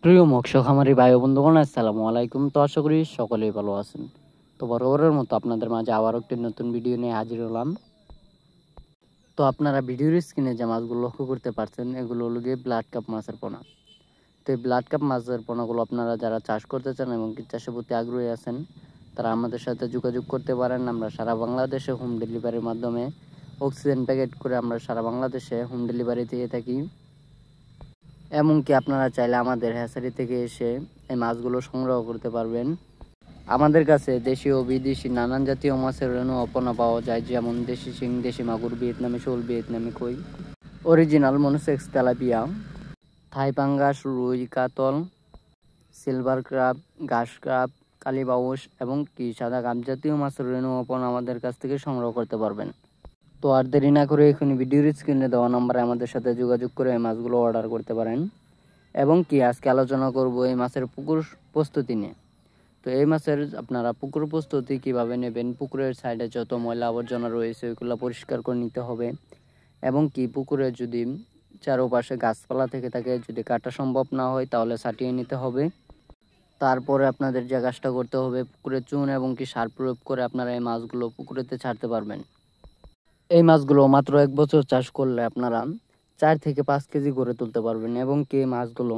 প্রিয় মৎস্য খামারি ভাই ও বন্ধুগণ, আসসালামু আলাইকুম। তো আশা করি সকলেই ভালো আছেন। তো বরাবরের মতো আপনাদের মাঝে আবার একটি নতুন ভিডিও নিয়ে হাজির হলাম। তো আপনারা ভিডিওর স্ক্রিনে যে মাছগুলো লক্ষ্য করতে পারছেন, এগুলো হলো গিয়ে ব্লাড কাপ মাছের পোনা। তো এই ব্লাড কাপ মাছের পোনাগুলো আপনারা যারা চাষ করতে চান এবং কি চাষের প্রতি আগ্রহী আছেন, তারা আমাদের সাথে যোগাযোগ করতে পারেন। আমরা সারা বাংলাদেশে হোম ডেলিভারির মাধ্যমে অক্সিজেন প্যাকেট করে আমরা সারা বাংলাদেশে হোম ডেলিভারি দিয়ে থাকি। এমনকি আপনারা চাইলে আমাদের হ্যাচারি থেকে এসে এই মাছগুলো সংগ্রহ করতে পারবেন। আমাদের কাছে দেশি ও বিদেশি নানান জাতীয় মাছের রেণু অপনা পাওয়া যায়, যেমন দেশি শিং, দেশি মাগুর, ভিয়েতনামি শোল, ভিয়েতনামি কই, অরিজিনাল মনোসেক্স তেলাপিয়া, থাই পাঙ্গাস, রুই, কাতল, সিলভার ক্রাব, ঘাস ক্রাব, কালীবাউস এবং কি সাদা কাপ জাতীয় মাছের রেণু অপন আমাদের কাছ থেকে সংগ্রহ করতে পারবেন। তো আর দেরি না করে এখনই ভিডিওর স্ক্রিনে দেওয়া নাম্বারে আমাদের সাথে যোগাযোগ করে এই মাছগুলো অর্ডার করতে পারেন। এবং কি আজকে আলোচনা করব এই মাছের পুকুর প্রস্তুতি নিয়ে। তো এই মাছের আপনারা পুকুর প্রস্তুতি কিভাবে নেবেন, পুকুরের সাইডে যত ময়লা আবর্জনা রয়েছে ওইগুলো পরিষ্কার করে নিতে হবে। এবং কি পুকুরে যদি চারপাশে গাছপালা থেকে থাকে, যদি কাটা সম্ভব না হয় তাহলে ছাটিয়ে নিতে হবে। তারপরে আপনাদের যে কাজটা করতে হবে, পুকুরে চুন এবং কি সার প্রয়োগ করে আপনারা এই মাছগুলো পুকুরেতে ছাড়তে পারবেন। এই মাছগুলো মাত্র 1 বছর চাষ করলে আপনারা 4 থেকে 5 কেজি করে তুলতে পারবেন। এবং কি মাছগুলো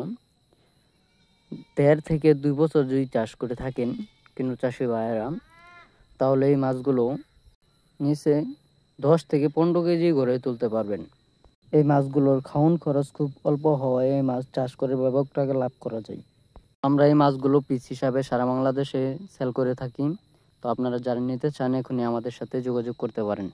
1.5 থেকে 2 বছর যদি চাষ করে থাকেন কিন্তু চাষি ভাইয়েরা, তাহলে এই মাছগুলো নিচে 10 থেকে 15 কেজি করে তুলতে পারবেন। এই মাছগুলোর খাওয়ান খরচ খুব অল্প হওয়ায় এই মাছ চাষ করে ব্যাপক টাকা লাভ করা যায়। আমরা এই মাছগুলো পিস হিসাবে সারা বাংলাদেশে সেল করে থাকি। তো আপনারা যারা নিতে চান এখনই আমাদের সাথে যোগাযোগ করতে পারেন।